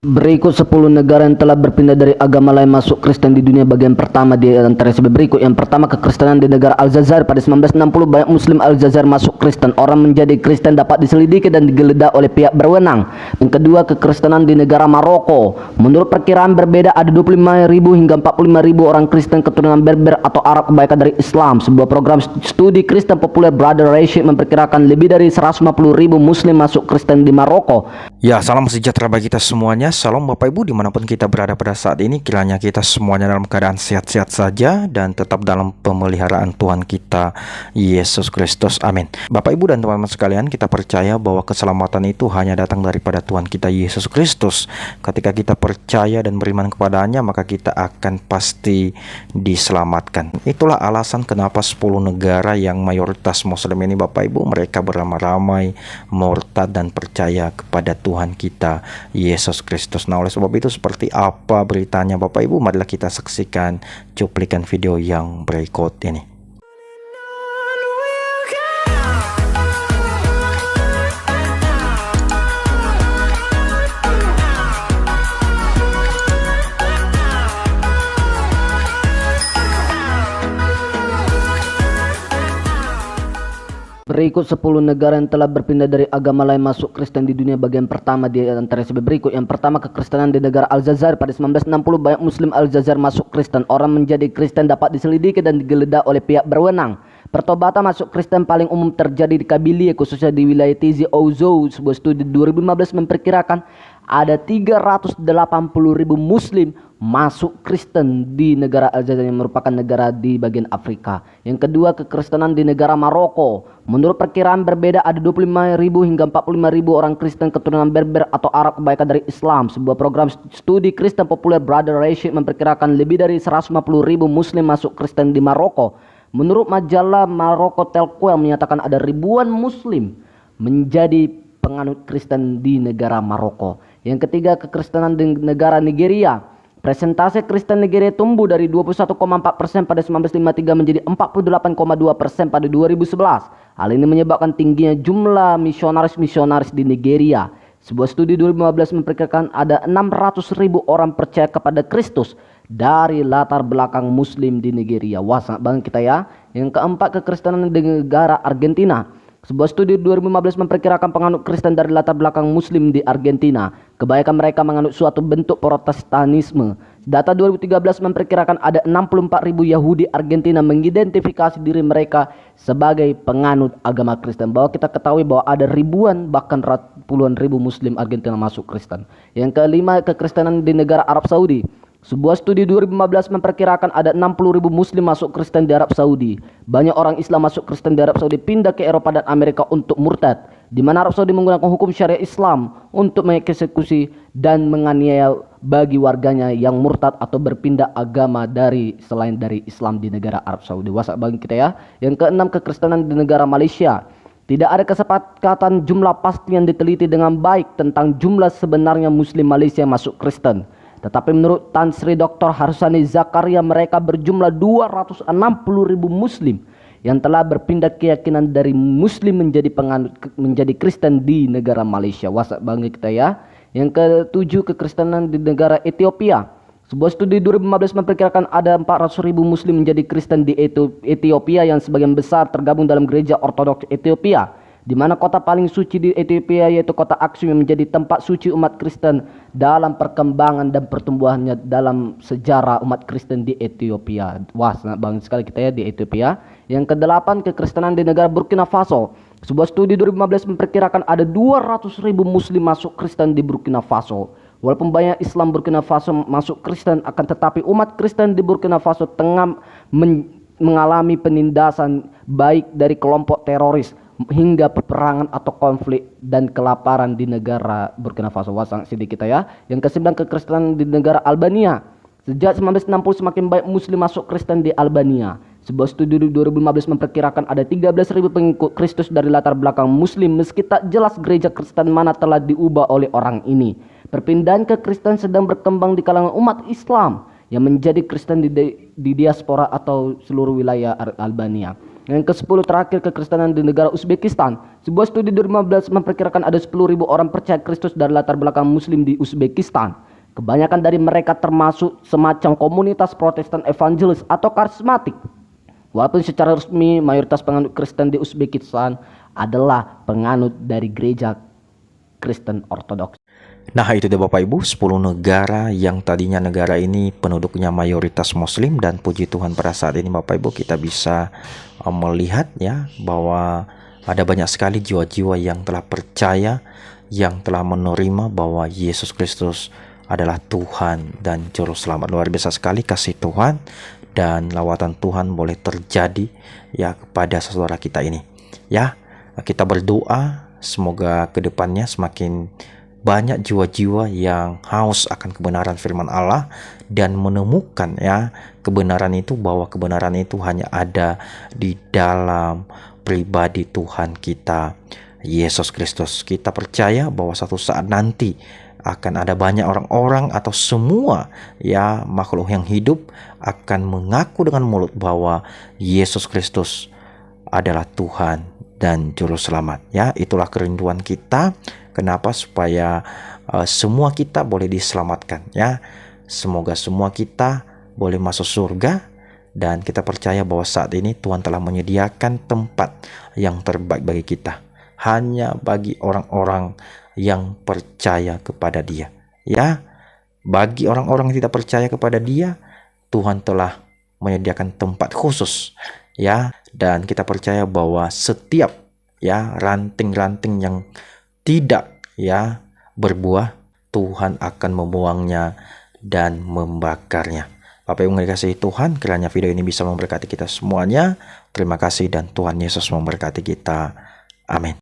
Berikut 10 negara yang telah berpindah dari agama lain masuk Kristen di dunia bagian pertama di antara sebagai berikut. Yang pertama, kekristenan di negara Aljazair. Pada 1960 banyak muslim Aljazair masuk Kristen. Orang menjadi Kristen dapat diselidiki dan digeledah oleh pihak berwenang. Yang kedua, kekristenan di negara Maroko. Menurut perkiraan berbeda ada 25.000 hingga 45.000 orang Kristen keturunan Berber atau Arab kebaikan dari Islam. Sebuah program studi Kristen populer Brother Rashid memperkirakan lebih dari 150.000 muslim masuk Kristen di Maroko. Ya, salam sejahtera bagi kita semuanya. Salam Bapak Ibu dimanapun kita berada pada saat ini. Kiranya kita semuanya dalam keadaan sehat-sehat saja dan tetap dalam pemeliharaan Tuhan kita Yesus Kristus. Amin. Bapak Ibu dan teman-teman sekalian, kita percaya bahwa keselamatan itu hanya datang daripada Tuhan kita Yesus Kristus. Ketika kita percaya dan beriman kepadanya, maka kita akan pasti diselamatkan. Itulah alasan kenapa 10 negara yang mayoritas muslim ini, Bapak Ibu, mereka beramai-ramai murtad dan percaya kepada Tuhan kita Yesus Kristus. Nah, oleh sebab itu seperti apa beritanya Bapak Ibu? Marilah kita saksikan cuplikan video yang berikut ini. Berikut 10 negara yang telah berpindah dari agama lain masuk Kristen di dunia bagian pertama di antara sebagai berikut. Yang pertama, kekristenan di negara Aljazair. Pada 1960 banyak muslim Aljazair masuk Kristen. Orang menjadi Kristen dapat diselidiki dan digeledah oleh pihak berwenang. Pertobatan masuk Kristen paling umum terjadi di Kabylie, khususnya di wilayah Tizi Ouzou. Sebuah studi 2015 memperkirakan ada 380.000 muslim masuk Kristen di negara Aljazair yang merupakan negara di bagian Afrika. Yang kedua, kekristenan di negara Maroko. Menurut perkiraan berbeda ada 25.000 hingga 45.000 orang Kristen keturunan Berber atau Arab kebaikan dari Islam. Sebuah program studi Kristen populer Brother Rashid memperkirakan lebih dari 150.000 muslim masuk Kristen di Maroko. Menurut majalah Maroko Telquel menyatakan ada ribuan muslim menjadi penganut Kristen di negara Maroko. Yang ketiga, kekristenan di negara Nigeria. Presentase Kristen Nigeria tumbuh dari 21,4% pada 1953 menjadi 48,2% pada 2011. Hal ini menyebabkan tingginya jumlah misionaris di Nigeria. Sebuah studi 2015 memperkirakan ada 600.000 orang percaya kepada Kristus dari latar belakang muslim di Nigeria. Wah, sangat banget kita ya. Yang keempat, kekristenan di negara Argentina. Sebuah studi 2015 memperkirakan penganut Kristen dari latar belakang muslim di Argentina. Kebanyakan mereka menganut suatu bentuk Protestanisme. Data 2013 memperkirakan ada 64.000 Yahudi Argentina mengidentifikasi diri mereka sebagai penganut agama Kristen. Bahwa kita ketahui bahwa ada ribuan bahkan puluhan ribu muslim Argentina masuk Kristen. Yang kelima, kekristenan di negara Arab Saudi. Sebuah studi 2015 memperkirakan ada 60.000 muslim masuk Kristen di Arab Saudi. Banyak orang Islam masuk Kristen di Arab Saudi pindah ke Eropa dan Amerika untuk murtad, di mana Arab Saudi menggunakan hukum syariah Islam untuk mengeksekusi dan menganiaya bagi warganya yang murtad atau berpindah agama selain dari Islam di negara Arab Saudi. Wasak bagi kita ya. Yang keenam, kekristenan di negara Malaysia. Tidak ada kesepakatan jumlah pasti yang diteliti dengan baik tentang jumlah sebenarnya muslim Malaysia masuk Kristen. Tetapi menurut Tan Sri Dr. Harsani Zakaria, mereka berjumlah 260.000 muslim yang telah berpindah keyakinan dari muslim menjadi Kristen di negara Malaysia. Wasak bangga kita ya. Yang ketujuh, kekristenan di negara Ethiopia. Sebuah studi 2015 memperkirakan ada 400.000 muslim menjadi Kristen di Ethiopia yang sebagian besar tergabung dalam gereja Ortodoks Ethiopia, di mana kota paling suci di Ethiopia yaitu kota Aksum yang menjadi tempat suci umat Kristen dalam perkembangan dan pertumbuhannya dalam sejarah umat Kristen di Ethiopia. Wah, sangat banget sekali kita ya di Ethiopia. Yang kedelapan, kekristenan di negara Burkina Faso. Sebuah studi 2015 memperkirakan ada 200.000 muslim masuk Kristen di Burkina Faso. Walaupun banyak Islam Burkina Faso masuk Kristen, akan tetapi umat Kristen di Burkina Faso tengah mengalami penindasan baik dari kelompok teroris hingga peperangan atau konflik dan kelaparan di negara Burkina Faso. Wasang sedikit kita ya. Yang kesembilan, kekristenan di negara Albania. Sejak 1960 semakin banyak muslim masuk Kristen di Albania. Sebuah studi 2015 memperkirakan ada 13.000 pengikut Kristus dari latar belakang muslim, meski tak jelas gereja Kristen mana telah diubah oleh orang ini. Perpindahan ke Kristen sedang berkembang di kalangan umat Islam yang menjadi Kristen di diaspora atau seluruh wilayah Albania. Yang ke-10 terakhir, kekristenan di negara Uzbekistan. Sebuah studi 2015 memperkirakan ada 10.000 orang percaya Kristus dari latar belakang Muslim di Uzbekistan. Kebanyakan dari mereka termasuk semacam komunitas Protestan evangelis atau karismatik. Walaupun secara resmi mayoritas penganut Kristen di Uzbekistan adalah penganut dari gereja Kristen Ortodoks. Nah, itu dia Bapak Ibu, 10 negara yang tadinya negara ini penduduknya mayoritas Muslim, dan puji Tuhan pada saat ini Bapak Ibu kita bisa melihat ya bahwa ada banyak sekali jiwa-jiwa yang telah percaya, yang telah menerima bahwa Yesus Kristus adalah Tuhan dan Juru Selamat. Luar biasa sekali kasih Tuhan dan lawatan Tuhan boleh terjadi ya kepada saudara kita ini. Ya, kita berdoa semoga kedepannya semakin banyak jiwa-jiwa yang haus akan kebenaran firman Allah dan menemukan ya kebenaran itu, bahwa kebenaran itu hanya ada di dalam pribadi Tuhan kita Yesus Kristus. Kita percaya bahwa satu saat nanti akan ada banyak orang-orang atau semua ya makhluk yang hidup akan mengaku dengan mulut bahwa Yesus Kristus adalah Tuhan dan Juru Selamat. Ya, itulah kerinduan kita. Kenapa? Supaya semua kita boleh diselamatkan. Ya, semoga semua kita boleh masuk surga. Dan kita percaya bahwa saat ini Tuhan telah menyediakan tempat yang terbaik bagi kita, hanya bagi orang-orang yang percaya kepada Dia. Ya, bagi orang-orang yang tidak percaya kepada Dia, Tuhan telah menyediakan tempat khusus. Ya, dan kita percaya bahwa setiap ya ranting-ranting yang tidak ya berbuah, Tuhan akan membuangnya dan membakarnya. Bapak Ibu yang dikasihi Tuhan, kiranya video ini bisa memberkati kita semuanya. Terima kasih dan Tuhan Yesus memberkati kita. Amin.